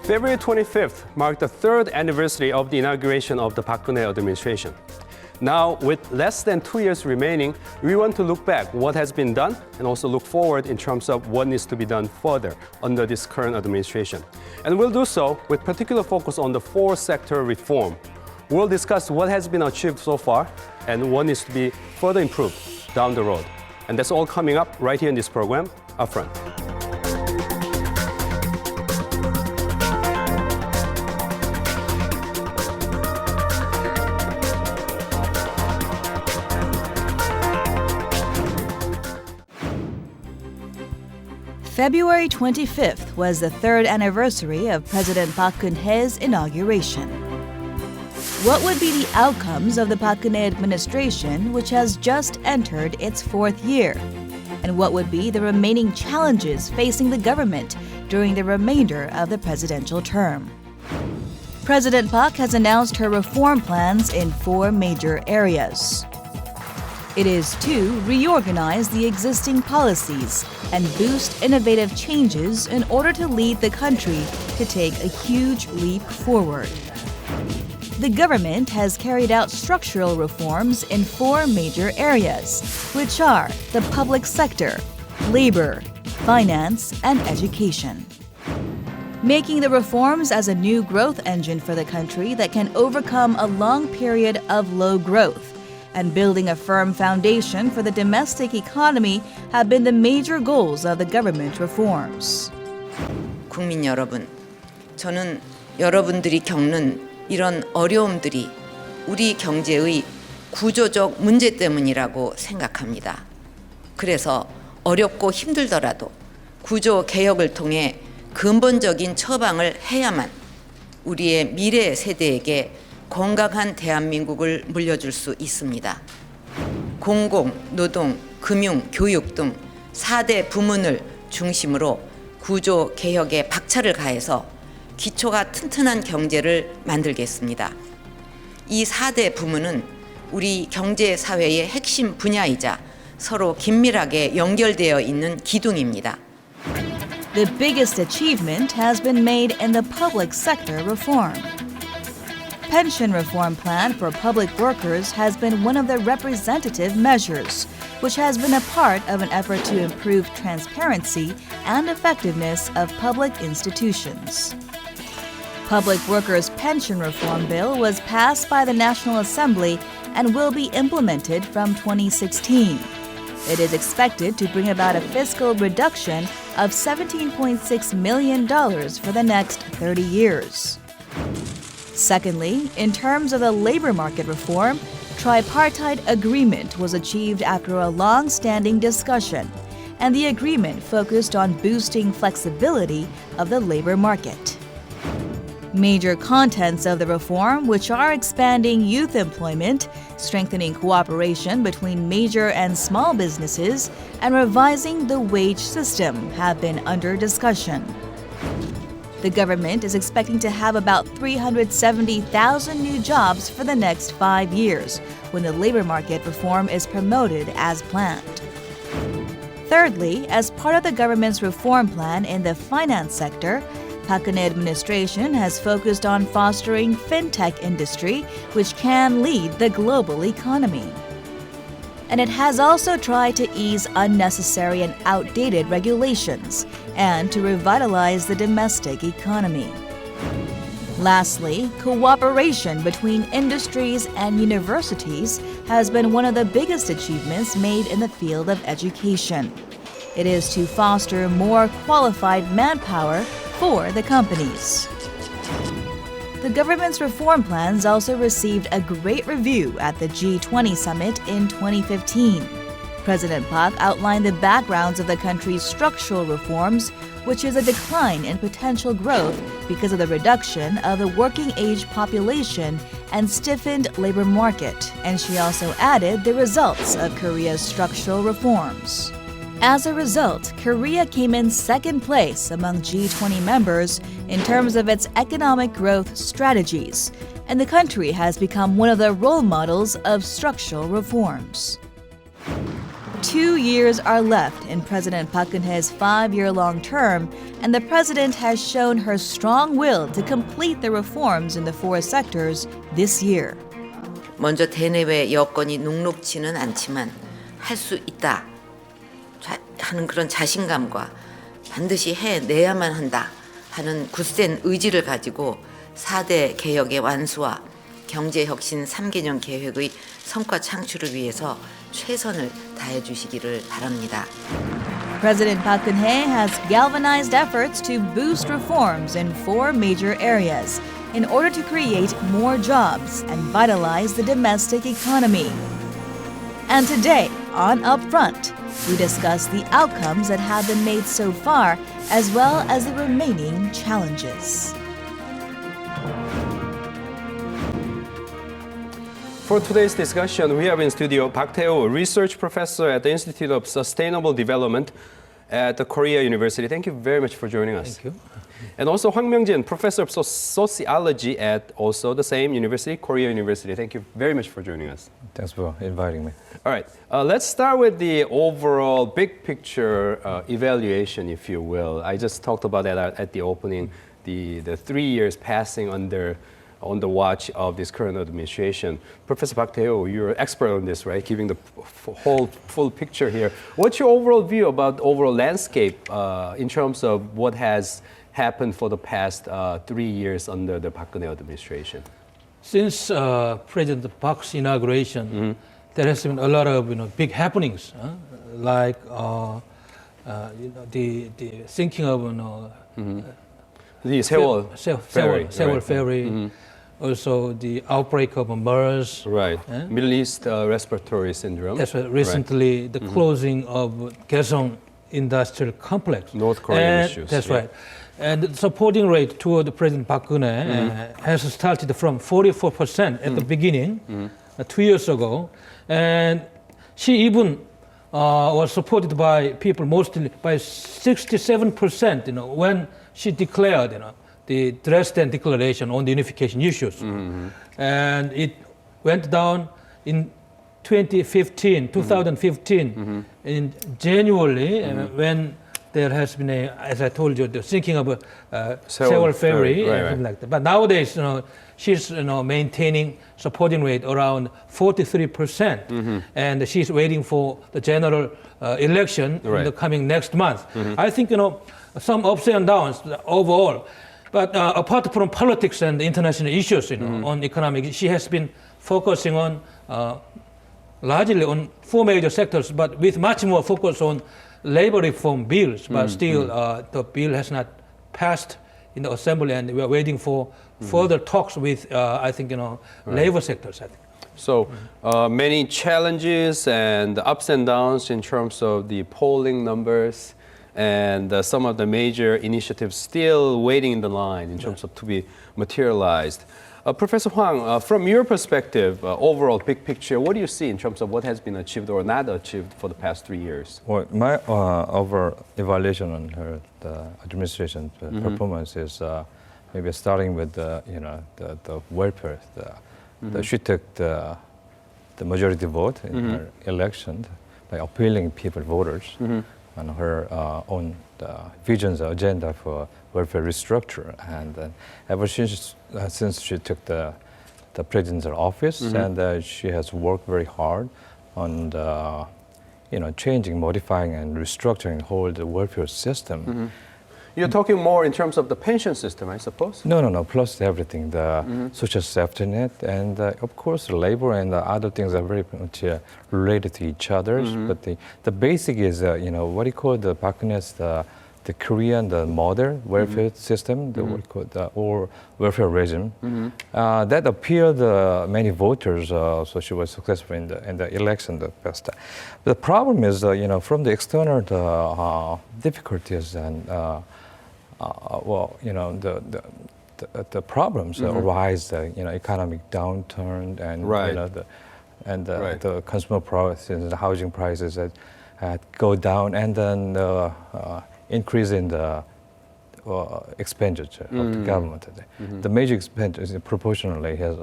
February 25th marked the third anniversary of the inauguration of the Park Geun-hye administration. Now, with less than 2 years remaining, we want to look back what has been done and also look forward in terms of what needs to be done further under this current administration. And we'll do so with particular focus on the four-sector reform. We'll discuss what has been achieved so far and what needs to be further improved down the road. And that's all coming up right here in this program, Upfront. February 25th was the third anniversary of President Park Geun-hye's inauguration. What would be the outcomes of the Park Geun-hye administration, which has just entered its fourth year? And what would be the remaining challenges facing the government during the remainder of the presidential term? President Park has announced her reform plans in four major areas. It is to reorganize the existing policies and boost innovative changes in order to lead the country to take a huge leap forward. The government has carried out structural reforms in four major areas, which are the public sector, labor, finance, and education. Making the reforms as a new growth engine for the country that can overcome a long period of low growth and building a firm foundation for the domestic economy have been the major goals of the government reforms. 국민 여러분, 저는 여러분들이 겪는 이런 어려움들이 우리 경제의 구조적 문제 때문이라고 생각합니다. 그래서 어렵고 힘들더라도 구조 개혁을 통해 근본적인 처방을 해야만 우리의 미래 세대에게 건강한 대한민국을 물려줄 수 있습니다. 공공, 노동, 금융, 교육 등 4대 부문을 중심으로 구조 개혁에 박차를 가해서 기초가 튼튼한 경제를 만들겠습니다. 이 4대 부문은 우리 경제 사회의 핵심 분야이자 서로 긴밀하게 연결되어 있는 기둥입니다. The biggest achievement has been made in the public sector reform. Pension reform plan for public workers has been one of the representative measures, which has been a part of an effort to improve transparency and effectiveness of public institutions. Public Workers' Pension Reform Bill was passed by the National Assembly and will be implemented from 2016. It is expected to bring about a fiscal reduction of $17.6 million for the next 30 years. Secondly, in terms of the labor market reform, tripartite agreement was achieved after a long-standing discussion, and the agreement focused on boosting flexibility of the labor market. Major contents of the reform, which are expanding youth employment, strengthening cooperation between major and small businesses, and revising the wage system, have been under discussion. The government is expecting to have about 370,000 new jobs for the next 5 years when the labor market reform is promoted as planned. Thirdly, as part of the government's reform plan in the finance sector, Park Geun-hye administration has focused on fostering fintech industry, which can lead the global economy. And it has also tried to ease unnecessary and outdated regulations and to revitalize the domestic economy. Lastly, cooperation between industries and universities has been one of the biggest achievements made in the field of education. It is to foster more qualified manpower for the companies. The government's reform plans also received a great review at the G20 summit in 2015. President Park outlined the backgrounds of the country's structural reforms, which is a decline in potential growth because of the reduction of the working age population and stiffened labor market, and she also added the results of Korea's structural reforms. As a result, Korea came in second place among G20 members in terms of its economic growth strategies, and the country has become one of the role models of structural reforms. 2 years are left in President Park Geun-hye's 5-year-long term, and the president has shown her strong will to complete the reforms in the four sectors this year. 먼저 대내외 여건이 녹록지는 않지만 할 수 있다 하는 그런 자신감과 반드시 해내야만 한다 하는 굳센 의지를 가지고 4대 개혁의 완수와 경제혁신 3개년 계획의 성과 창출을 위해서 최선을 다해 주시기를 바랍니다. President Park Geun-hye has galvanized efforts to boost reforms in four major areas in order to create more jobs and vitalize the domestic economy. And today on Upfront, we discuss the outcomes that have been made so far, as well as the remaining challenges. For today's discussion, we have in studio Park Tae-woo, research professor at the Institute of Sustainable Development at the Korea University. Thank you very much for joining us. Thank you. And also Myung-jin, professor of sociology at also the same university, Korea University. Thank you very much for joining us. Thanks for inviting me. All right, let's start with the overall big picture evaluation, if you will. I just talked about that at the opening, the 3 years passing on the watch of this current administration. Professor Park Tae-woo, you're an expert on this, right? Giving the whole full picture here. What's your overall view about the overall landscape in terms of what has happened for the past 3 years under the Park Geun-hye administration? Since President Park's inauguration, there has been a lot of big happenings, like the thinking of The Seoul Seoul Ferry. Also, the outbreak of MERS. Right. Middle East respiratory syndrome. That's right. Recently, the closing of Kaesong Industrial Complex. North Korean issues. That's right. And the supporting rate toward President Park Geun-hye has started from 44% at the beginning, 2 years ago. And she even was supported by people mostly by 67%, when she declared, the Dresden Declaration on the unification issues. And it went down in 2015, in January, when there has been as I told you, the sinking of a Seoul Ferry, something like that. But nowadays, she's maintaining supporting rate around 43%, and she's waiting for the general election in the coming next month. I think some ups and downs overall. But apart from politics and international issues, on economic, she has been focusing on largely on four major sectors, but with much more focus on labor reform bills. But still, the bill has not passed in the assembly, and we are waiting for further talks with, I think, labor sectors. I think. So many challenges and ups and downs in terms of the polling numbers. And some of the major initiatives still waiting in the line in terms of to be materialized. Professor Hwang, from your perspective, overall big picture, what do you see in terms of what has been achieved or not achieved for the past 3 years? Well, my overall evaluation on the administration's performance is maybe starting with the welfare. She took the majority vote in her election by appealing people, voters. On her own visions, agenda for welfare restructure, and ever since she took the presidential office, and she has worked very hard on changing, modifying, and restructuring the whole welfare system. You're talking more in terms of the pension system, I suppose? No. Plus everything, the social safety net, and of course, labor and other things are very much related to each other. But the basic is, what you call the Park Geun-hye's the Korean, the modern welfare system, what you call or welfare regime, that appealed many voters. So she was successful in the election the first time. The problem is, from the external difficulties and the problems arise, economic downturn and the consumer prices, the housing prices that go down, and then increase in the expenditure of the government today. The major expenditure proportionally has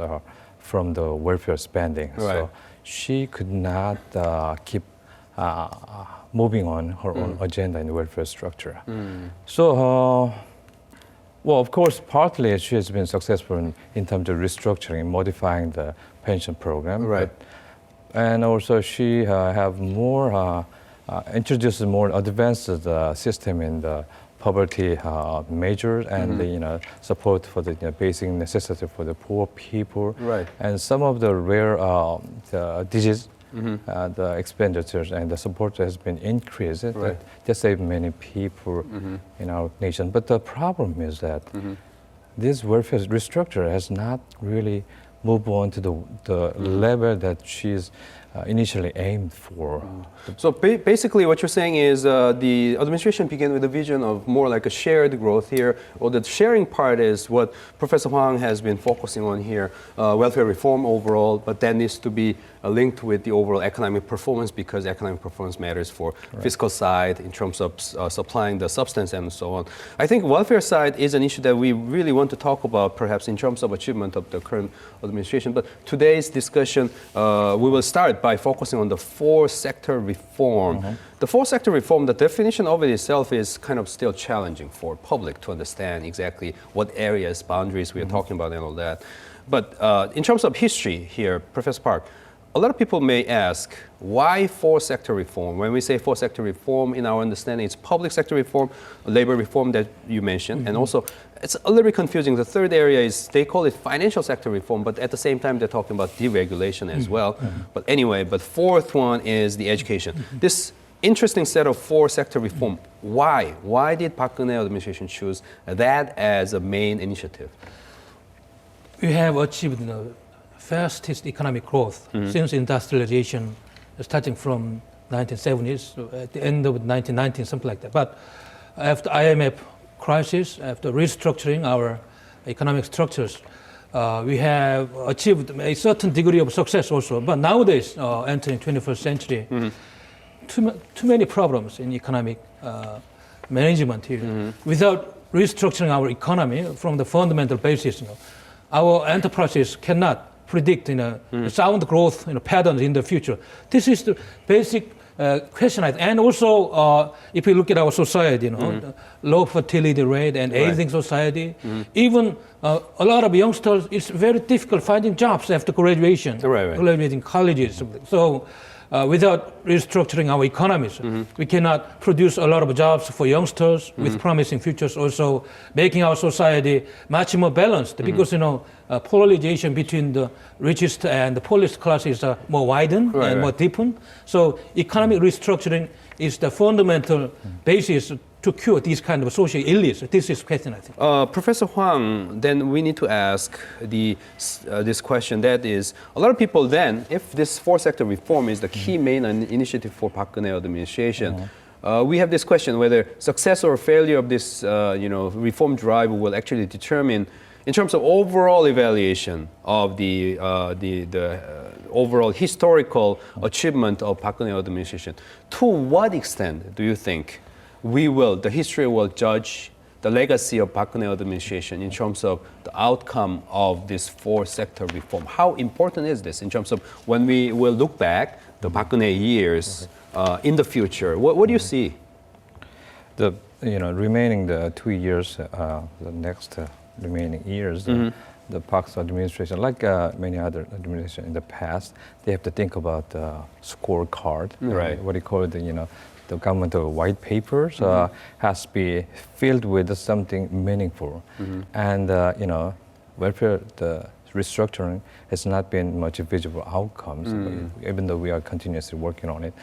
from the welfare spending. So she could not keep moving on her own agenda in the welfare structure. So, well, of course, partly she has been successful in terms of restructuring, modifying the pension program. Right. And also she have more, introduced more advanced system in the poverty measures and the, support for the basic necessity for the poor people. Right. And some of the rare the disease, the expenditures and the support has been increased. Right. That saved many people in our nation. But the problem is that this welfare restructure has not really moved on to the level that she's initially aimed for. So basically what you're saying is the administration began with a vision of more like a shared growth here, or the sharing part is what Professor Hwang has been focusing on here, welfare reform overall, but that needs to be linked with the overall economic performance because economic performance matters for fiscal side in terms of supplying the substance and so on. I think welfare side is an issue that we really want to talk about perhaps in terms of achievement of the current administration, but today's discussion we will start by focusing on the four-sector reform. The four-sector reform, the definition of it itself is kind of still challenging for public to understand exactly what areas, boundaries we are talking about and all that. But in terms of history here, Professor Park, a lot of people may ask, why four-sector reform? When we say four-sector reform, in our understanding, it's public sector reform, labor reform that you mentioned, and also it's a little bit confusing. The third area is, they call it financial sector reform, but at the same time, they're talking about deregulation as well. But anyway, but fourth one is the education. This interesting set of four-sector reform, why? Why did Park Geun-hye administration choose that as a main initiative? We have achieved the fastest economic growth since industrialization, starting from 1970s, so at the end of 1990s, something like that. But after IMF crisis, after restructuring our economic structures, we have achieved a certain degree of success also. But nowadays, entering 21st century, too many problems in economic management here. Without restructuring our economy from the fundamental basis, our enterprises cannot predict sound growth patterns in the future. This is the basic question. And also, if you look at our society, the low fertility rate and aging society, even a lot of youngsters, it's very difficult finding jobs after graduation, graduating colleges. So without restructuring our economies, we cannot produce a lot of jobs for youngsters with promising futures, also making our society much more balanced because, polarization between the richest and the poorest classes are more widened and more deepened. So economic restructuring is the fundamental basis to cure these kind of social ills. This is the question, I think. Professor Hwang, then we need to ask this question, that is, a lot of people then, if this four-sector reform is the key main initiative for Park Geun-hye administration, we have this question whether success or failure of this reform drive will actually determine, in terms of overall evaluation of the overall historical achievement of Park Geun-hye administration, to what extent do you think the history will judge the legacy of Park Geun-hye administration in terms of the outcome of this four-sector reform? How important is this in terms of when we will look back the Park Geun-hye years in the future? What do you see? The remaining the 2 years, the next remaining years, the Park's administration, like many other administrations in the past, they have to think about the scorecard, what do you call it, the governmental white papers has to be filled with something meaningful. And, welfare, the restructuring has not been much visible outcomes, even though we are continuously working on it.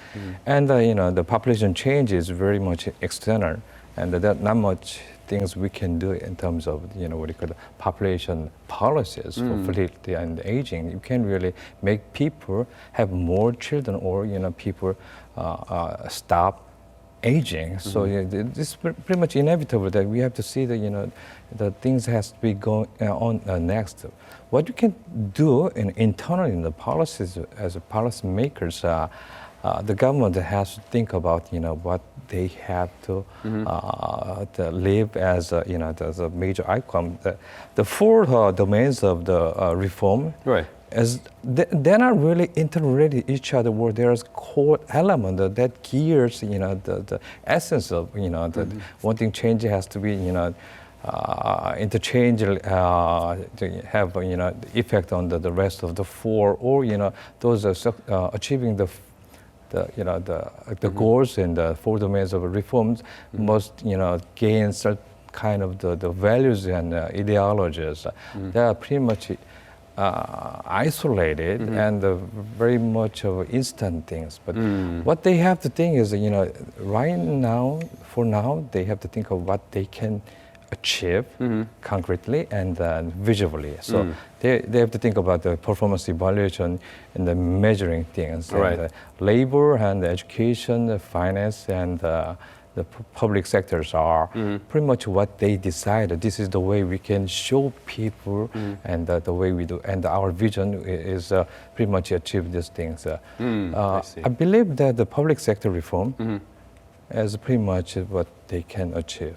And, the population change is very much external, and there are not much things we can do in terms of, what you call population policies for fertility and aging. You can't really make people have more children or, people stop aging. So it's pretty much inevitable that we have to see that, the things has to be going on next. What you can do internally in the policies as a policymakers, the government has to think about, what they have to live as, as a major outcome. The four domains of the reform as they're not really interrelated each other, where there's core element that gears, the essence of, the wanting change has to be, interchange to have, effect on the rest of the four, or, those are achieving the goals in the four domains of reforms must, gain certain kind of the values and ideologies. They are pretty much isolated and very much of instant things. But what they have to think is, right now, for now, they have to think of what they can achieve concretely and visually. So they have to think about the performance evaluation and the measuring things. Right. And labor and education, the finance and the public sectors are pretty much what they decided. This is the way we can show people and the way we do. And our vision is pretty much achieve these things. I believe that the public sector reform is pretty much what they can achieve.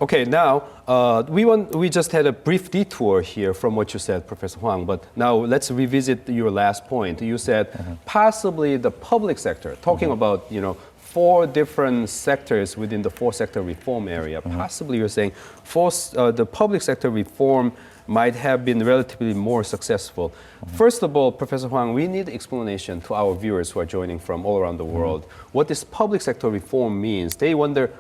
Okay, now we just had a brief detour here from what you said, Professor Hwang, but now let's revisit your last point. You said possibly the public sector, talking about, four different sectors within the four-sector reform area. Possibly you're saying the public sector reform might have been relatively more successful. First of all, Professor Hwang, we need explanation to our viewers who are joining from all around the world what this public sector reform means. They wonder,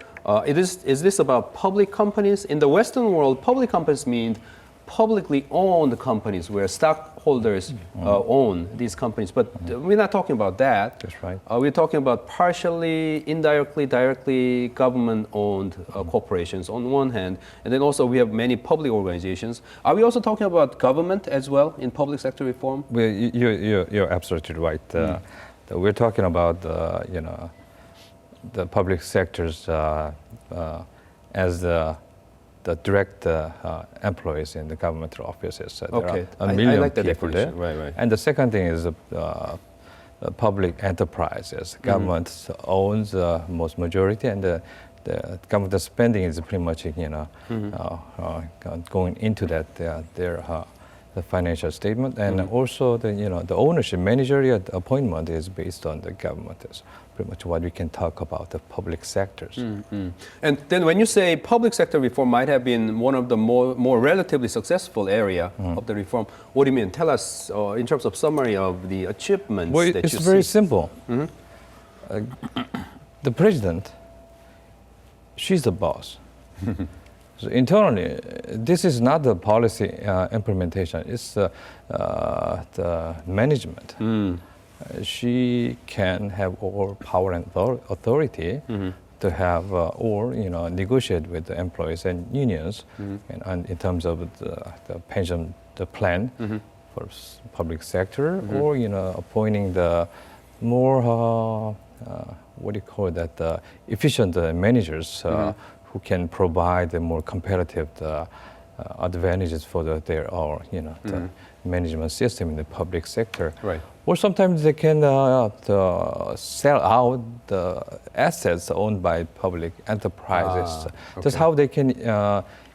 is this about public companies? In the Western world, public companies mean publicly owned companies where stockholders own these companies. But we're not talking about that. That's right. We're talking about partially, indirectly, directly government-owned corporations on one hand, and then also we have many public organizations. Are we also talking about government as well in public sector reform? Well, you're absolutely right. We're talking about the public sectors as the direct employees in the government offices. There Okay, are a million I like that people there. definition. Right. And the second thing is the public enterprises. Government owns most majority, and the government spending is pretty much going into that their the financial statement, and also the ownership, managerial appointment is based on the government. Is pretty much what we can talk about the public sectors. And then when you say public sector reform might have been one of the more relatively successful area of the reform, what do you mean? Tell us in terms of summary of the achievements that you see. It's very simple. The president, she's the boss. So internally, this is not the policy implementation, it's the management. She can have all power and authority to have or negotiate with the employees and unions and in terms of the pension plan for public sector, or appointing the more efficient managers who can provide the more competitive advantages for their the management system in the public sector. Right. Or sometimes they can sell out the assets owned by public enterprises. That's how they can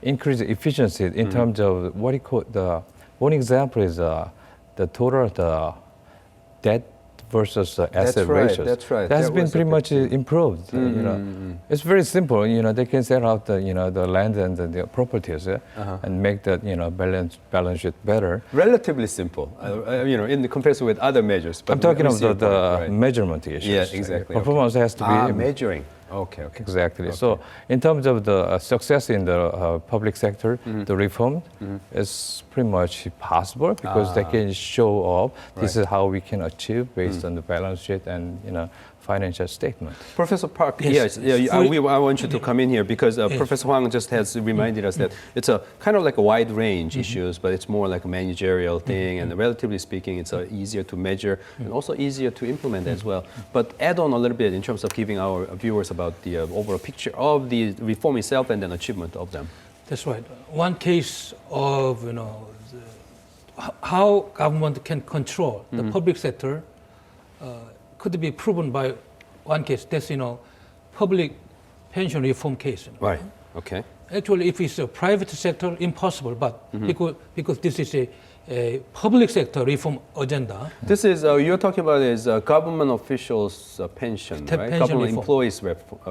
increase efficiency in terms of one example is the total debt versus asset ratios. That's right. That's been pretty much improved. It's very simple. They can sell out the land and the properties and make that balance sheet better. Relatively simple, in comparison with other measures. But I'm talking about the measurement issues. Yeah, exactly. Performance has to be measuring. Okay. Exactly. So in terms of the success in the public sector, the reform is pretty much possible because they can show off this is how we can achieve based on the balance sheet and financial statement. Professor Park, Yes. I want you to come in here because Professor Hwang just has reminded us that it's a kind of like a wide range issues, but it's more like a managerial thing, and relatively speaking, it's easier to measure and also easier to implement as well. But add on a little bit in terms of giving our viewers about the overall picture of the reform itself and then achievement of them. That's right. One case of how government can control the public sector could be proven by one case. That's public pension reform case. Right. Okay. Actually, if it's a private sector, impossible. But because this is a public sector reform agenda. This is you're talking about is government officials' pension, right? Pension Government reform. employees'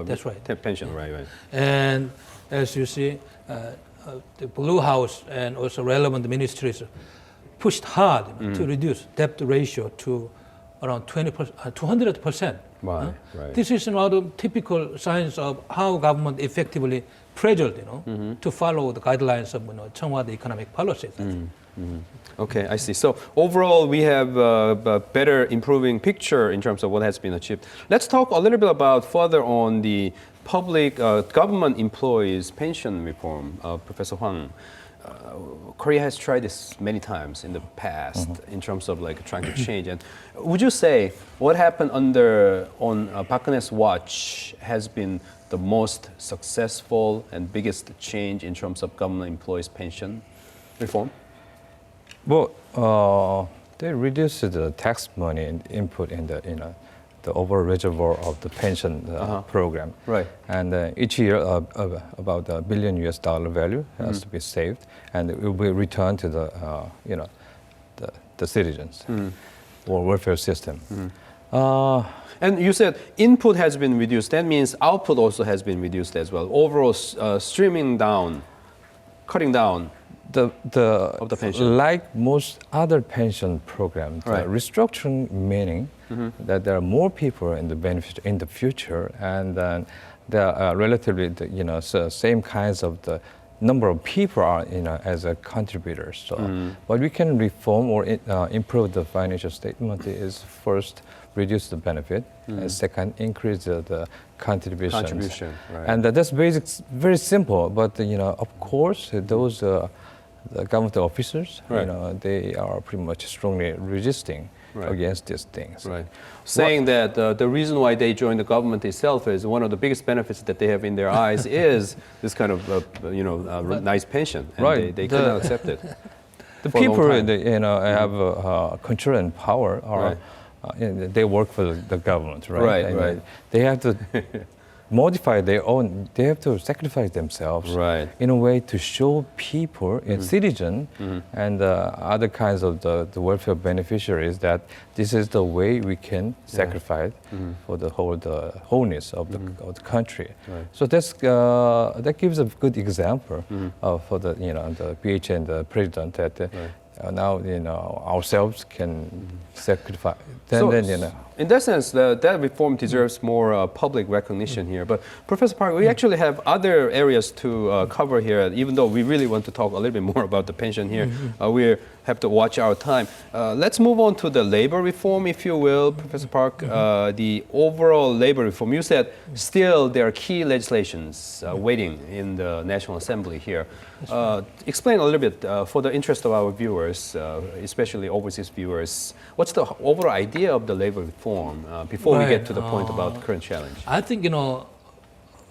That's right. Pension, right. And as you see, the Blue House and also relevant ministries pushed hard to reduce debt ratio to around 200%. Right. This is another typical signs of how government effectively pressured, to follow the guidelines of Cheongwa economic policies. Okay, I see. So overall, we have a better improving picture in terms of what has been achieved. Let's talk a little bit about further on the public government employees pension reform. Professor Hwang, Korea has tried this many times in the past in terms of like trying to change. And would you say what happened on Park Geun-hye's watch has been the most successful and biggest change in terms of government employees pension reform? Well, they reduced the tax money and input in the overall reservoir of the pension program. Right. And each year, about $1 billion value has to be saved, and it will be returned to the citizens or welfare system. And you said input has been reduced. That means output also has been reduced as well. Overall, cutting down. Of the pension. Like most other pension programs, Right. restructuring meaning that there are more people in the benefit in the future, and then there are relatively same kinds of the number of people are as a contributors. So what we can reform or improve the financial statement is first reduce the benefit, and second increase the contributions. Right. And that's very simple. But of course those. The government officers, Right. They are pretty much strongly resisting against these things. Right. Saying that the reason why they joined the government itself is one of the biggest benefits that they have in their eyes is this kind of nice pension, and Right. they cannot accept it. The For a long people time. have control and power are they work for the government, right? Right, And right. They have to modify their own. They have to sacrifice themselves Right. in a way to show people and citizens and other kinds of the welfare beneficiaries that this is the way we can sacrifice for the wholeness of the country. Right. So that gives a good example for the PH and the president that now ourselves can sacrifice. In that sense, that reform deserves more public recognition here. But Professor Park, we actually have other areas to cover here, even though we really want to talk a little bit more about the pension here. We have to watch our time. Let's move on to the labor reform, if you will, Professor Park. The overall labor reform, you said still there are key legislations waiting in the National Assembly here. Explain a little bit for the interest of our viewers, especially overseas viewers, what's the overall idea of the labor reform before we get to the point about current challenge? I think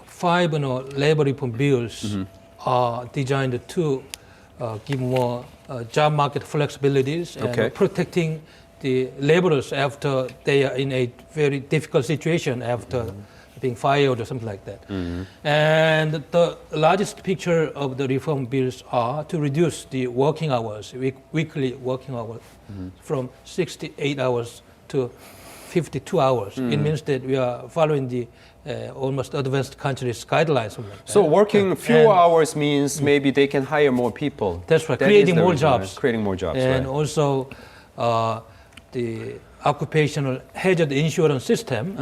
5 labor reform bills are designed to give more job market flexibilities and protecting the laborers after they are in a very difficult situation after being fired or something like that. And the largest picture of the reform bills are to reduce the working hours, weekly working hours, from 68 hours to 52 hours. It means that we are following the almost advanced countries' guidelines. So working fewer hours means maybe they can hire more people. That's right, That creating is the more reason, jobs. right? Creating more jobs, And right. also the occupational hazard insurance system,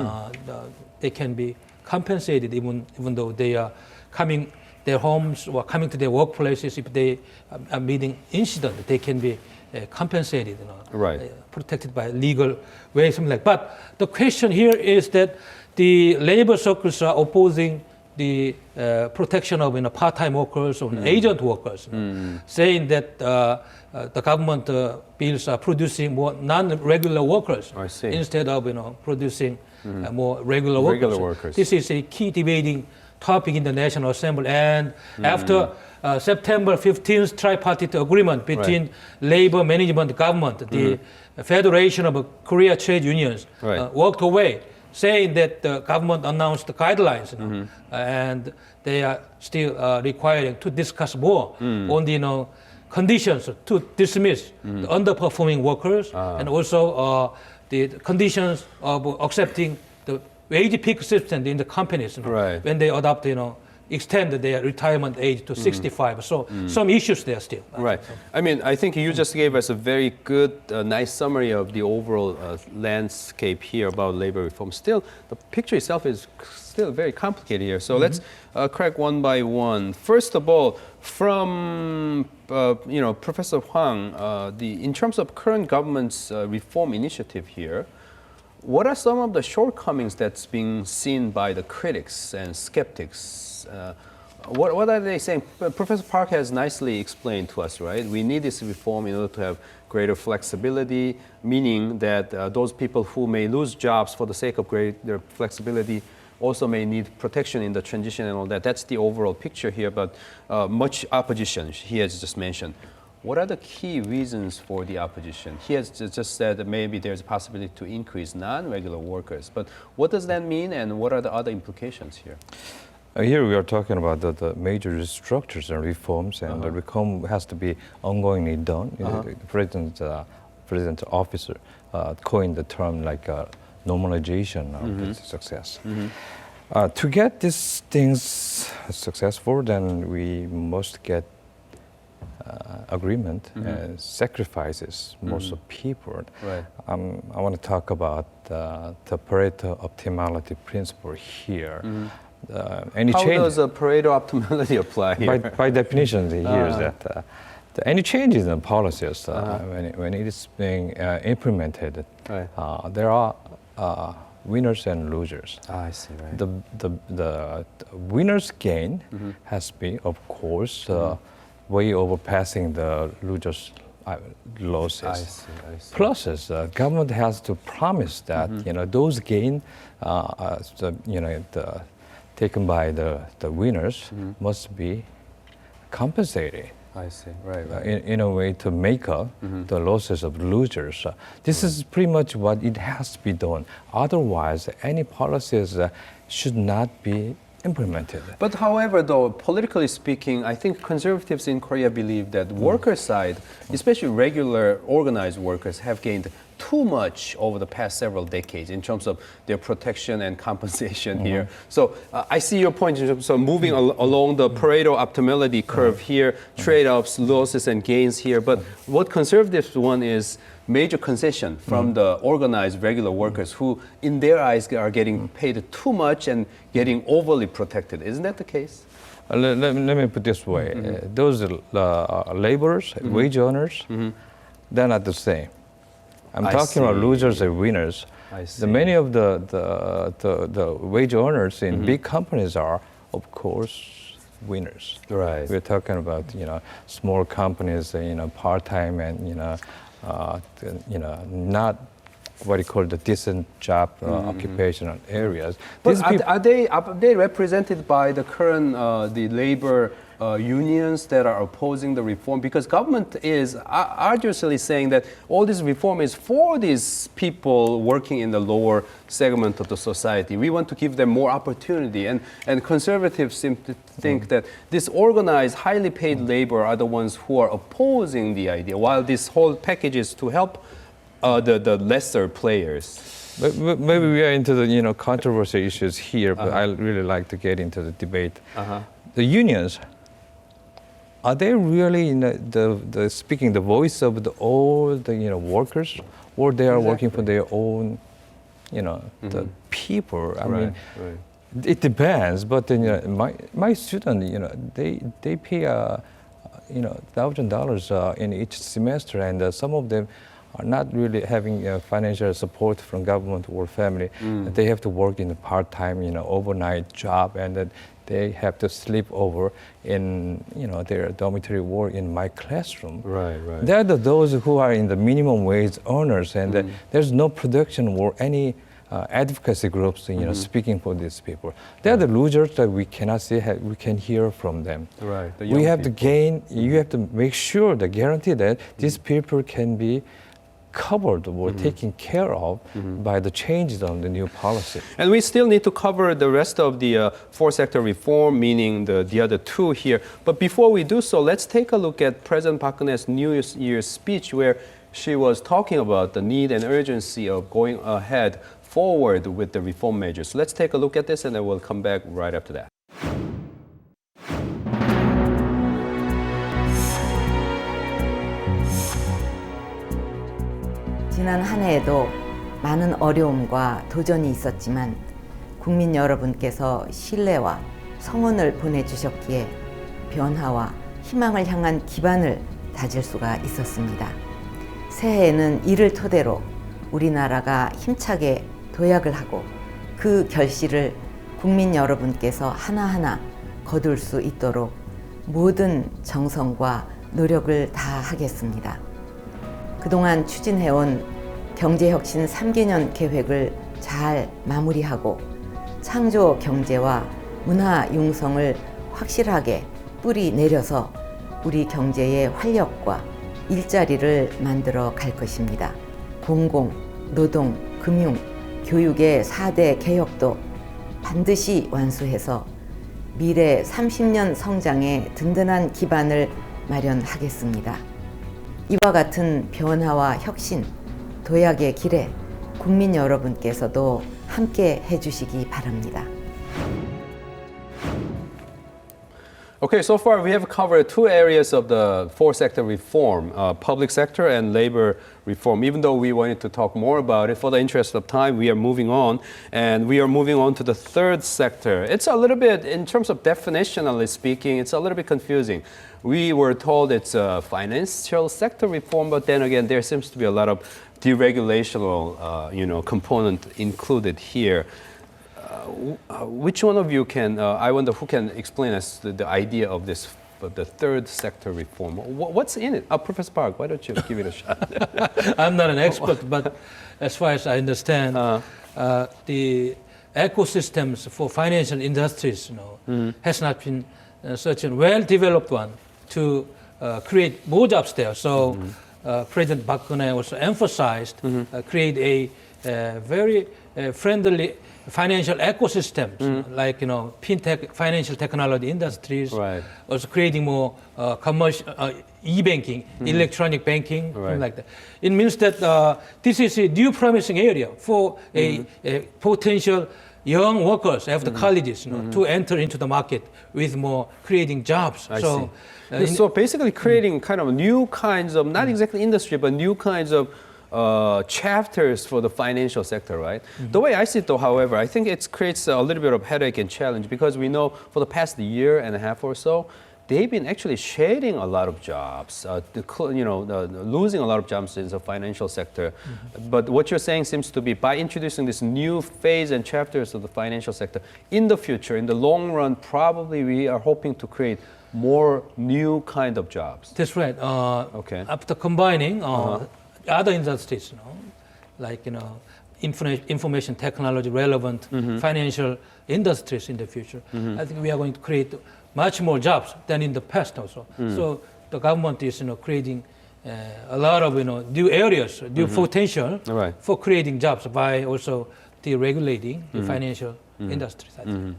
they can be compensated even though they are coming their homes or coming to their workplaces. If they are meeting incident, they can be compensated, Right. Protected by legal way, something like. But the question here is that the labor circles are opposing the protection of part-time workers or agent workers, saying that the government bills are producing more non-regular workers I see. instead of producing more regular workers. Regular workers. This is a key debating topic in the National Assembly. And after September 15th tripartite agreement between labor, management, government, the Federation of Korea Trade Unions walked away, saying that the government announced the guidelines, and they are still requiring to discuss more on the conditions to dismiss the underperforming workers, and also the conditions of accepting the wage peak system in the companies when they adopt, extend their retirement age to 65. So some issues there still. Right. I mean, I think you just gave us a very good, nice summary of the overall landscape here about labor reform. Still, the picture itself is still very complicated here. So let's crack one by one. First of all, from Professor Hwang, in terms of current government's reform initiative here, what are some of the shortcomings that's being seen by the critics and skeptics? What are they saying? Professor Park has nicely explained to us, right? We need this reform in order to have greater flexibility, meaning that those people who may lose jobs for the sake of greater flexibility also may need protection in the transition and all that. That's the overall picture here, but much opposition he has just mentioned. What are the key reasons for the opposition? He has just said that maybe there's a possibility to increase non-regular workers, but what does that mean and what are the other implications here? Here we are talking about the major restructures and reforms, and the reform has to be ongoingly done. The president's officer coined the term like normalization of success. To get these things successful, then we must get agreement and sacrifices most of people. Right. I want to talk about the Pareto optimality principle here. Any How change, does a Pareto optimality apply here? by definition, here is that any changes in policies, when it is being implemented, there are winners and losers. I see, right. The winners' gain has been, of course, way overpassing the losers' losses. I see. Plus, government has to promise that those gain, taken by the winners must be compensated. I see. Right. In a way to make up the losses of losers. This is pretty much what it has to be done. Otherwise, any policies should not be implemented. But however, though, politically speaking, I think conservatives in Korea believe that worker side, especially regular organized workers, have gained too much over the past several decades in terms of their protection and compensation here. So I see your point. So moving along the Pareto optimality curve here, trade-offs, losses and gains here. But what conservatives want is major concession from the organized regular workers who, in their eyes, are getting paid too much and getting overly protected. Isn't that the case? Let me put it this way. Those laborers, wage earners, they're not the same. I'm talking about losers and winners. I see. Many of the wage earners in big companies are, of course, winners. Right. We're talking about small companies, part-time and not what you call the decent job occupational areas. But are they represented by the current the labor unions that are opposing the reform? Because government is arduously saying that all this reform is for these people working in the lower segment of the society. We want to give them more opportunity. And conservatives seem to think that this organized, highly paid labor are the ones who are opposing the idea, while this whole package is to help the lesser players. But maybe we are into the controversial issues here, but I really like to get into the debate. The unions, are they really the speaking the voice of all the workers, or they are working for their own the people? I mean, It depends, but then, my student, they pay $1,000 in each semester, and some of them are not really having financial support from government or family. They have to work in a part-time, overnight job, and they have to sleep over in, their dormitory or in my classroom. Right. They're those who are in the minimum wage earners, and there's no production or any advocacy groups, speaking for these people. They're the losers that we cannot see. We can hear from them. Right. We have to gain. You have to make sure, the guarantee that these people can be covered or taken care of by the changes on the new policy. And we still need to cover the rest of the fourth sector reform, meaning the other two here. But before we do so, let's take a look at President Park Geun-hye's New Year's speech, where she was talking about the need and urgency of going ahead forward with the reform measures. So let's take a look at this, and then we'll come back right after that. 지난 한 해에도 많은 어려움과 도전이 있었지만 국민 여러분께서 신뢰와 성원을 보내주셨기에 변화와 희망을 향한 기반을 다질 수가 있었습니다. 새해에는 이를 토대로 우리나라가 힘차게 도약을 하고 그 결실을 국민 여러분께서 하나하나 거둘 수 있도록 모든 정성과 노력을 다하겠습니다. 그동안 추진해온 경제혁신 3개년 계획을 잘 마무리하고 창조 경제와 문화 융성을 확실하게 뿌리 내려서 우리 경제의 활력과 일자리를 만들어 갈 것입니다. 공공, 노동, 금융, 교육의 4대 개혁도 반드시 완수해서 미래 30년 성장의 든든한 기반을 마련하겠습니다. 이와 같은 변화와 혁신, 도약의 길에 국민 여러분께서도 함께 해주시기 바랍니다. Okay, so far we have covered two areas of the fourth sector reform, public sector and labor reform. Even though we wanted to talk more about it, for the interest of time, we are moving on. And we are moving on to the third sector. It's a little bit, in terms of definitionally speaking, it's a little bit confusing. We were told it's a financial sector reform, but then again, there seems to be a lot of deregulational, component included here. Which one of you can, I wonder who can explain us the idea of this, the third sector reform? What's in it? Professor Park, why don't you give it a shot? I'm not an expert, but as far as I understand, the ecosystems for financial industries has not been such a well-developed one to create more jobs there. So President Park Geun-hye also emphasized create a very friendly financial ecosystems, like fintech, financial technology industries, Right. also creating more commercial e-banking, electronic banking, Right. like that. It means that this is a new promising area for a potential young workers after colleges to enter into the market with more creating jobs. I see. So basically creating kind of new kinds of, not exactly industry, but new kinds of chapters for the financial sector, right? The way I see it, though, however, I think it creates a little bit of headache and challenge because we know for the past year and a half or so, they've been actually shedding a lot of jobs, losing a lot of jobs in the financial sector. But what you're saying seems to be by introducing this new phase and chapters of the financial sector, in the future, in the long run, probably we are hoping to create more new kind of jobs. That's right. Okay. After combining other industries, like information technology relevant financial industries in the future, I think we are going to create much more jobs than in the past also. So the government is creating a lot of new areas, new potential Right. for creating jobs by also deregulating the financial industries.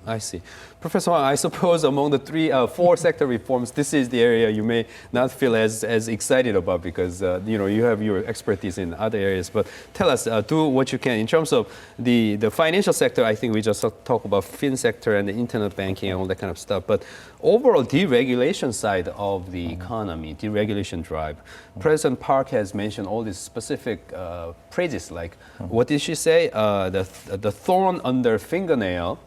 I see. Professor Hwang, I suppose among the four sector reforms, this is the area you may not feel as excited about because you have your expertise in other areas. But tell us, do what you can in terms of the financial sector. I think we just talk about fin sector and the internet banking and all that kind of stuff. But overall deregulation side of the economy, deregulation drive. President Park has mentioned all these specific phrases like what did she say? The thorn under fingernail. email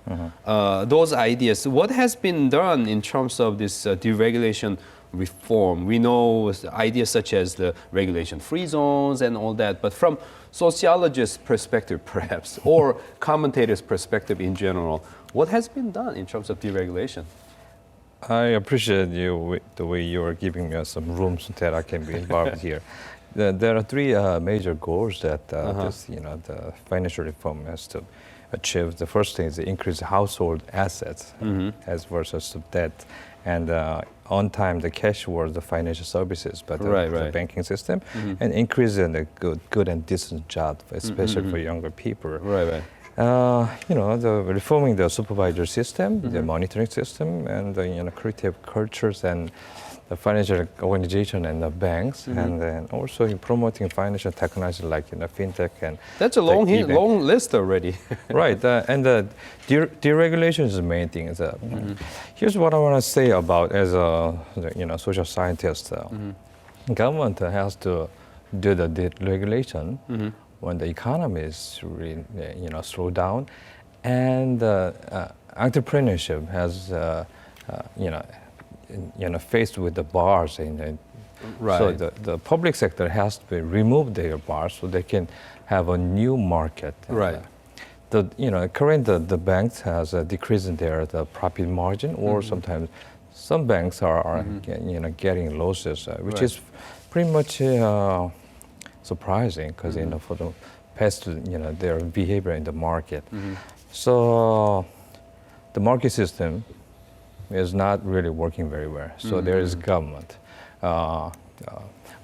those ideas. What has been done in terms of this deregulation reform? We know ideas such as the regulation-free zones and all that, but from sociologists' perspective, perhaps, or commentators' perspective in general, what has been done in terms of deregulation? I appreciate the way you are giving me some room so that I can be involved here. There are three major goals that the financial reform has to achieve. The first thing is to increase household assets as versus debt, and on time the cash was the financial services, but the banking system, and increase in the good and decent job, especially for younger people. The reforming the supervisory system, the monitoring system, and the creative cultures and the financial organization and the banks, and then also in promoting financial technology like fintech and that's a long list already. Right, and deregulation is the main thing. Here's what I want to say about as a social scientist. Government has to do the deregulation when the economy is really slow down, and entrepreneurship has faced with the bars, so the public sector has to remove their bars so they can have a new market. Currently the banks has decreased in the profit margin, or sometimes some banks are getting losses, which is pretty much surprising because for the past their behavior in the market. So the market system is not really working very well. So there is government.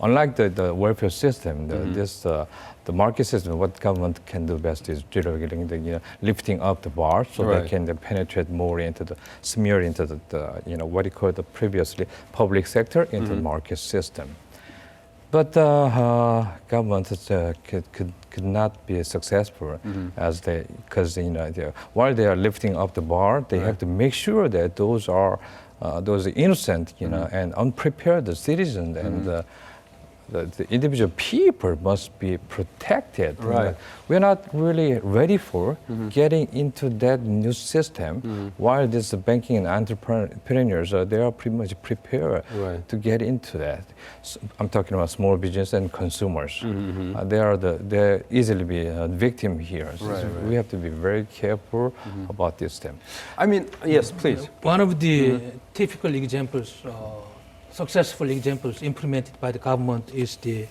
Unlike the welfare system, the market system, what government can do best is deregulating, lifting up the bar so they can penetrate more into smear into the what you call the previously public sector into the market system. But government could not be successful as because while they are lifting up the bar, they have to make sure that those innocent and unprepared citizens and the individual people must be protected. We're not really ready for getting into that new system. While this banking and entrepreneurs, they are pretty much prepared to get into that. So I'm talking about small business and consumers. They're easily be a victim here. So we have to be very careful about this thing. I mean, yes, please. One of the typical examples, successful examples implemented by the government is the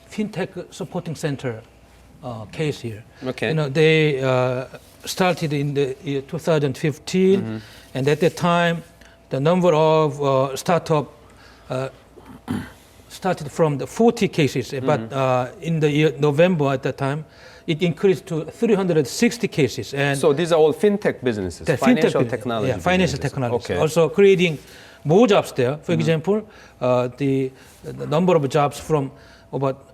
fintech supporting center case here. They started in the year 2015, and at that time, the number of startup started from the 40 cases, but in the year November at that time, it increased to 360 cases. And so these are all fintech businesses, financial technology. Yeah, financial technology. Also creating more jobs there. For example, the number of jobs from about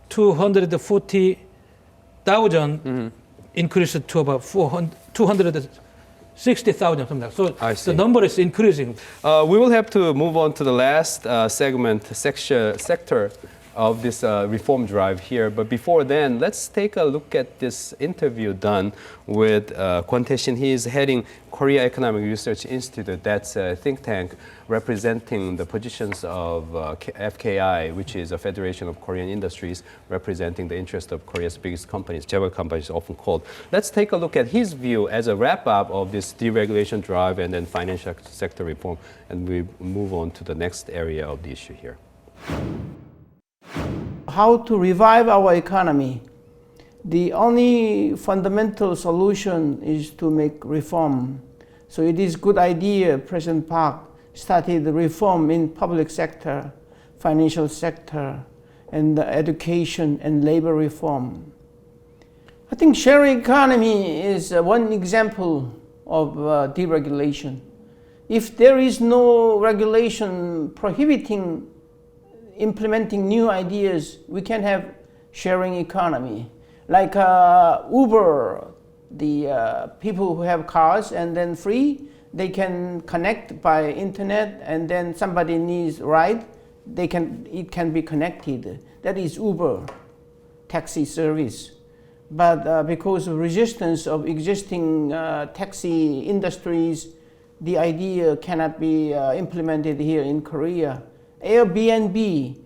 240,000 increased to about 260,000, something like that. So the number is increasing. We will have to move on to the last sector of this reform drive here. But before then, let's take a look at this interview done with Kwon Tae-shin. He is heading Korea Economic Research Institute. That's a think tank representing the positions of FKI, which is a Federation of Korean Industries, representing the interest of Korea's biggest companies, 재벌 companies often called. Let's take a look at his view as a wrap-up of this deregulation drive and then financial sector reform, and we move on to the next area of the issue here. How to revive our economy? The only fundamental solution is to make reform. So it is good idea President Park started the reform in public sector, financial sector, and the education and labor reform. I think sharing economy is one example of deregulation. If there is no regulation prohibiting implementing new ideas, we can have sharing economy. Like Uber, the people who have cars and then free, they can connect by internet, and then somebody needs ride, it can be connected. That is Uber, taxi service. but because of resistance of existing taxi industries, the idea cannot be implemented here in Korea. Airbnb,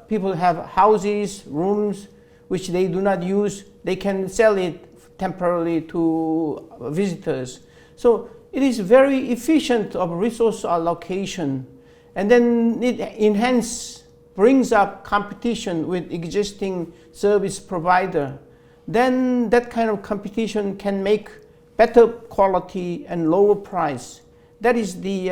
people have houses, rooms, which they do not use. They can sell it temporarily to visitors. So it is very efficient of resource allocation. And then it brings up competition with existing service provider. Then that kind of competition can make better quality and lower price. That is the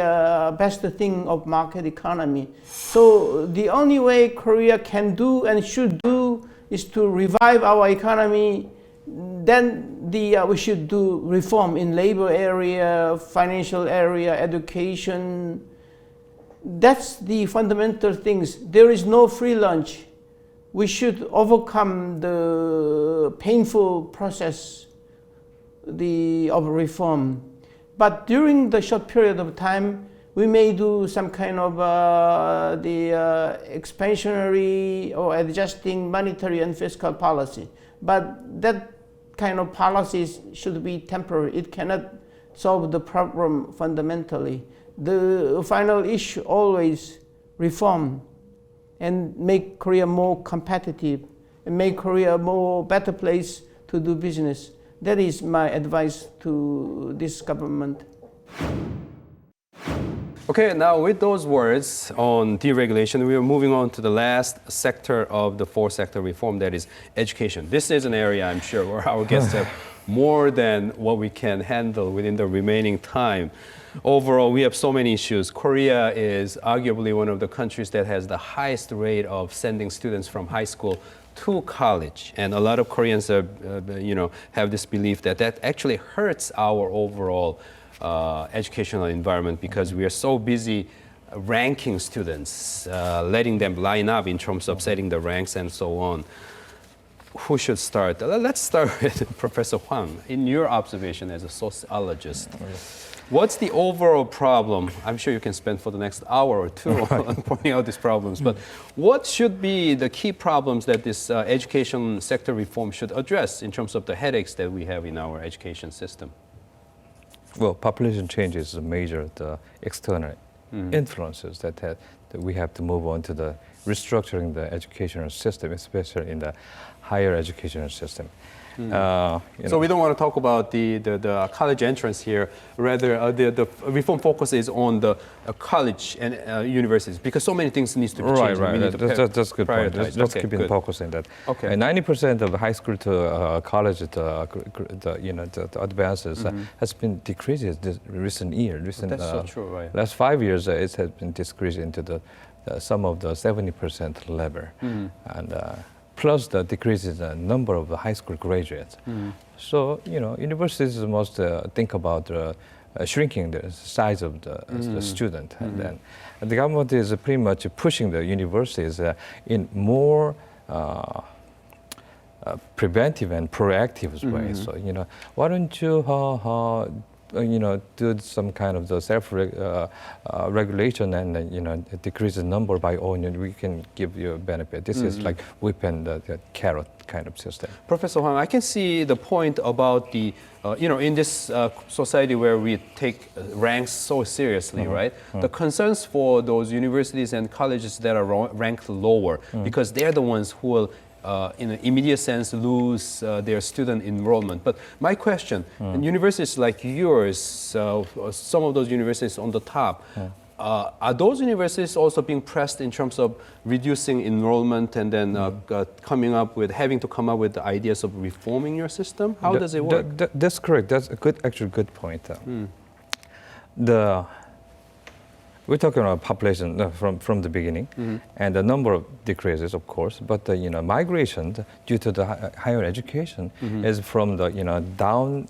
best thing of market economy. So the only way Korea can do and should do is to revive our economy. Then we should do reform in labor area, financial area, education. That's the fundamental things. There is no free lunch. We should overcome the painful process of reform. But during the short period of time, we may do some kind of expansionary or adjusting monetary and fiscal policy. But that kind of policies should be temporary. It cannot solve the problem fundamentally. The final issue always reform and make Korea more competitive and make Korea a more better place to do business. That is my advice to this government. Okay, now with those words on deregulation, we are moving on to the last sector of the four-sector reform, that is education. This is an area, I'm sure, where our guests have more than what we can handle within the remaining time. Overall, we have so many issues. Korea is arguably one of the countries that has the highest rate of sending students from high school to college. And a lot of Koreans have this belief that that actually hurts our overall educational environment because we are so busy ranking students, letting them line up in terms of setting the ranks and so on. Who should start? Let's start with Professor Hwang. In your observation as a sociologist, what's the overall problem? I'm sure you can spend for the next hour or two on pointing out these problems, but what should be the key problems that this education sector reform should address in terms of the headaches that we have in our education system? Well, population change is a major external influences that we have to move on to the restructuring the educational system, especially in the higher educational system. So we don't want to talk about the college entrance here. Rather, the reform focus is on the college and universities because so many things need to be changed. Right. That's a good point. Let's keep in focus on that. Okay. 90% of high school to college, the advances has been decreased this recent year. That's so true, right? Last 5 years, it has been decreased into some of the 70% level, and plus the decrease in the number of high school graduates. So, universities must think about shrinking the size of the student. And then the government is pretty much pushing the universities in more preventive and proactive way. So, why don't you do some kind of the self-regulation and decrease the number by own, and we can give you a benefit. This is like whip and the carrot kind of system. Professor Hwang, I can see the point about the, in this society where we take ranks so seriously, right? The concerns for those universities and colleges that are ranked lower, because they're the ones who will in an immediate sense lose their student enrollment. But my question, in universities like yours, some of those universities on the top, are those universities also being pressed in terms of reducing enrollment and then having to come up with the ideas of reforming your system? How does it work? That's correct. That's a good point. We're talking about population from the beginning, and the number of decreases, of course. But the migration due to the higher education is from the down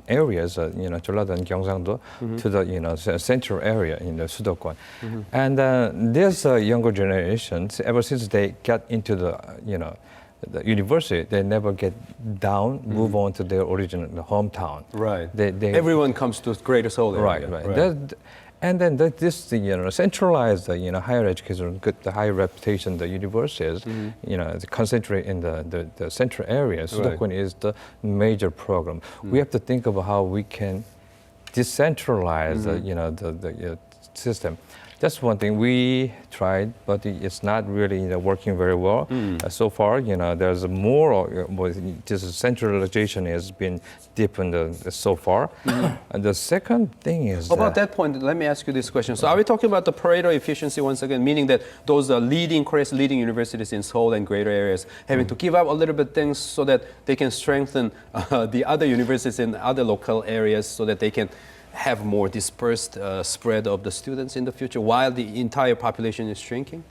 areas, Jeollado and Gyeongsangdo, to the central area in the Sudeokwan, and there's younger generations. Ever since they got into the university, they never get down, move on to their original hometown. Right. Everyone comes to Greater Seoul area. Right. And then this centralized higher education, the higher reputation, the universities, concentrate in the central area. Sudakwon is the major program. We have to think about how we can decentralize, the system. That's one thing we tried, but it's not really working very well so far. There's more. This centralization has been deepened so far. And the second thing is about that point. Let me ask you this question. So, are we talking about the Pareto efficiency once again, meaning that those Korea's leading universities in Seoul and greater areas having to give up a little bit things so that they can strengthen the other universities in other local areas, so that they can have more dispersed spread of the students in the future while the entire population is shrinking?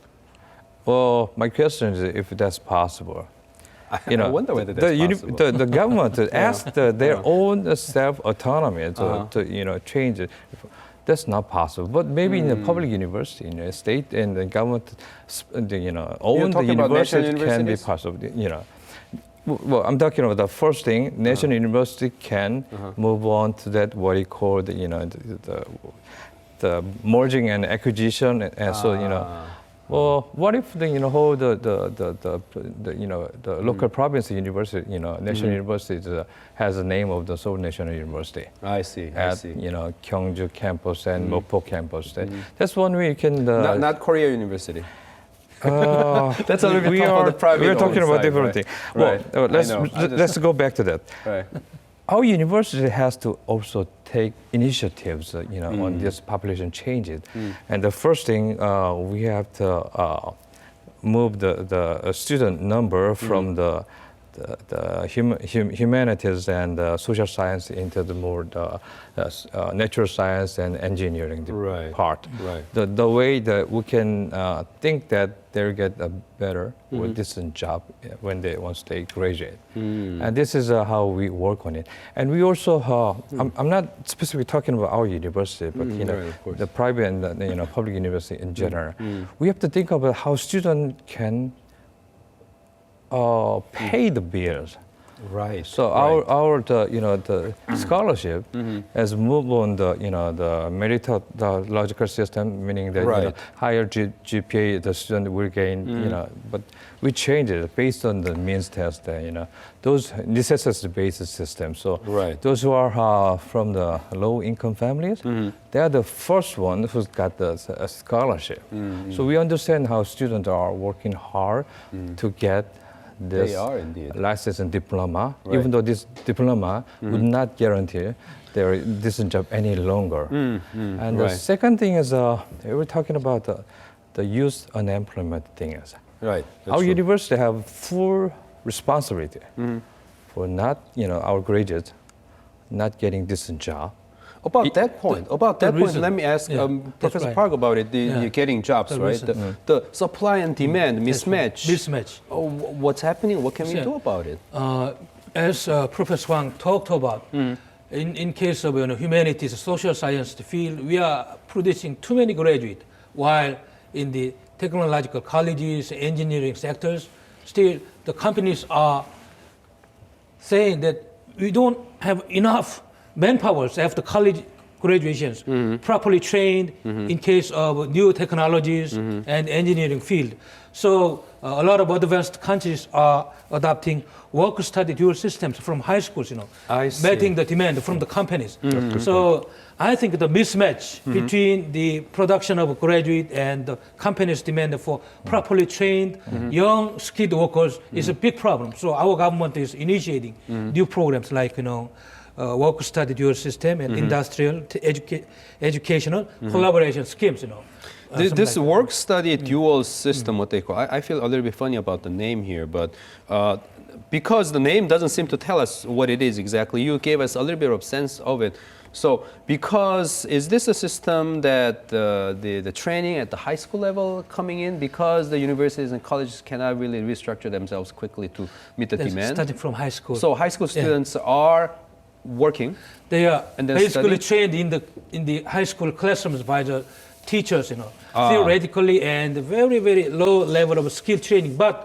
Well, my question is if that's possible. I wonder whether that's possible. The government asked their own self-autonomy to change it. That's not possible. But maybe in the public university, in the state and the government, own the university can be possible. Well, I'm talking about the first thing. National university can move on to that what you call the merging and acquisition, and so well, what if the local province university, national university has the name of the Seoul National University. I see. Gyeongju campus and Mokpo campus. That's one way you can. Not Korea University. That's a little bit tough on the private. We're talking about side, different things. Well, let's go back to that. Right. Our university has to also take initiatives, on this population changes. And the first thing we have to move the student number from the humanities and social science into the more natural science and engineering part. Right. The way that we can think that they'll get a better or decent job once they graduate. And this is how we work on it. And we also, I'm not specifically talking about our university, but the private and the public university in general. We have to think about how students can pay the bills. Right. So our the scholarship has moved on the the meritological system, meaning that higher GPA the student will gain. But we changed it based on the means test. Those necessity-based system. So those who are from the low-income families, they are the first one who's got the scholarship. So we understand how students are working hard to get this license and diploma, even though this diploma would not guarantee their decent job any longer. And the second thing is, we were talking about the youth unemployment thing. Our university have full responsibility for not, our graduates not getting decent job. About that point, let me ask Professor Park about it. You're getting jobs, right? The supply and demand mismatch. What's happening? What can we do about it? As Professor Hwang talked about, in case of humanities, social science field, we are producing too many graduates, while in the technological colleges, engineering sectors, still the companies are saying that we don't have enough manpower after college graduations, properly trained in case of new technologies and engineering field. So a lot of advanced countries are adopting work-study dual systems from high schools, meeting the demand from the companies. So I think the mismatch between the production of graduate and the company's demand for properly trained, young, skilled workers is a big problem. So our government is initiating new programs like, work-study dual system and industrial educational collaboration schemes, This work-study dual system, what they call, I feel a little bit funny about the name here, but because the name doesn't seem to tell us what it is exactly, you gave us a little bit of sense of it. So, is this a system that the training at the high school level coming in because the universities and colleges cannot really restructure themselves quickly to meet the demand? Starting from high school. So high school students are working. They are and then basically trained in the high school classrooms by the teachers, theoretically and very, very low level of skill training. But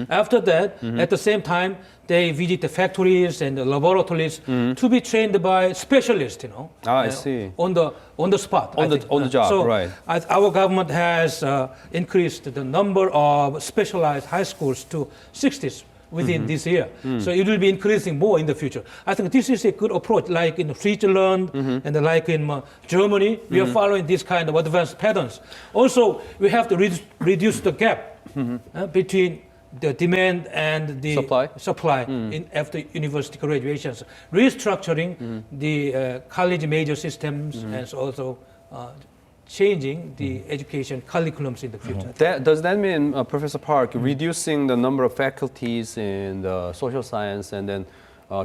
after that, at the same time, they visit the factories and the laboratories to be trained by specialists, I see. on the spot. On the job, so right. Our government has increased the number of specialized high schools to 60s within this year. So it will be increasing more in the future. I think this is a good approach, like in Switzerland and like in Germany, we are following this kind of advanced patterns. Also, we have to reduce the gap between the demand and the supply after university graduations, restructuring the college major systems and also changing the education curriculums in the future. Does that mean, Professor Park, reducing the number of faculties in the social science and then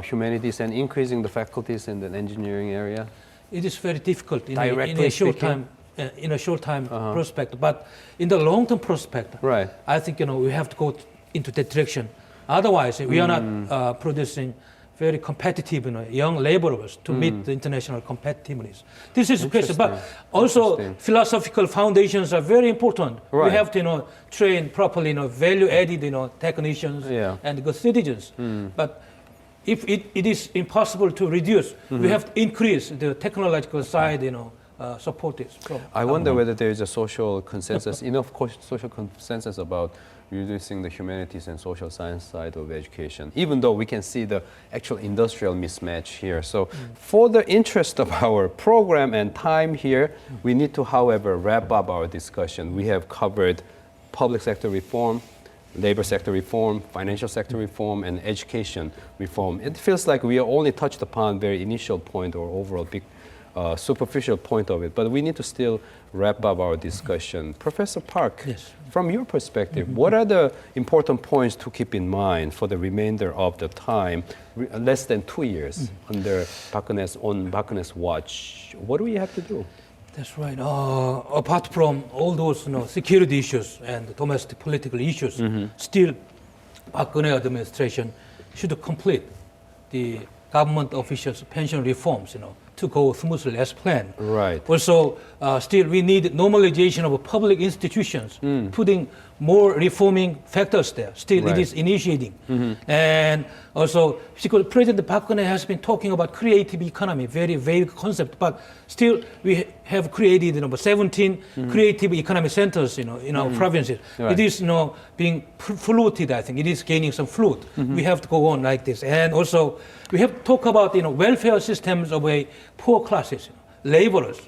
humanities and increasing the faculties in the engineering area? It is very difficult in a short time prospect, but in the long-term prospect, right. I think we have to go into that direction. Otherwise, we are not producing very competitive young laborers to meet the international competitiveness. This is a question, but also philosophical foundations are very important. Right. We have to train properly value-added technicians and good citizens. But if it is impossible to reduce, we have to increase the technological side, support it. I wonder whether there is a social consensus, enough social consensus about reducing the humanities and social science side of education, even though we can see the actual industrial mismatch here. So for the interest of our program and time here, we need to, however, wrap up our discussion. We have covered public sector reform, labor sector reform, financial sector reform, and education reform. It feels like we only touched upon very initial point or overall big superficial point of it, but we need to still wrap up our discussion. Professor Park, from your perspective, what are the important points to keep in mind for the remainder of the time, less than 2 years under Park Geun-hye's watch? What do we have to do? That's right. Apart from all those security issues and domestic political issues, still Park Geun-hye administration should complete the government officials' pension reforms, to go smoothly as planned. Right. Also, still we need normalization of public institutions, putting more reforming factors there. Still, it is initiating. And also, because President Park Geun-hye has been talking about creative economy, very vague concept, but still we have created 17 creative economy centers in our provinces. Right. It is being floated, I think. It is gaining some fruit. We have to go on like this. And also, we have to talk about welfare systems of a poor classes, laborers.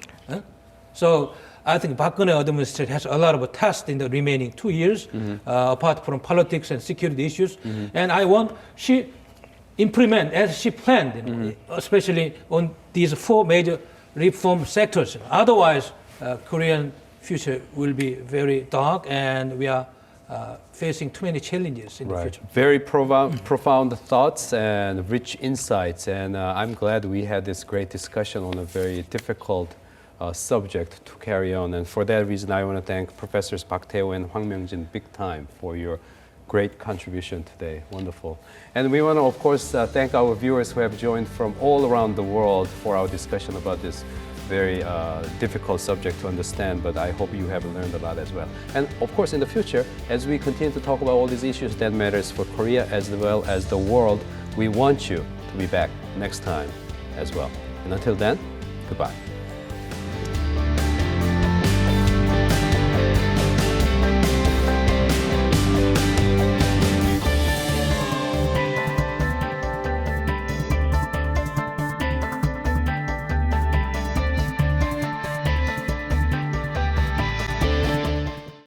So I think Park Geun-hye administration has a lot of tasks in the remaining 2 years, apart from politics and security issues. And I want she implement as she planned, especially on these 4 major reform sectors. Otherwise, Korean future will be very dark, and we are facing too many challenges in the future. Very profound thoughts and rich insights, and I'm glad we had this great discussion on a very difficult subject to carry on. And for that reason, I want to thank Professors Park Tae-woo and Hwang Myung-jin big time for your great contribution today. Wonderful. And we want to, of course, thank our viewers who have joined from all around the world for our discussion about this very difficult subject to understand, but I hope you have learned a lot as well. And of course, in the future, as we continue to talk about all these issues that matters for Korea as well as the world, we want you to be back next time as well. And until then, goodbye.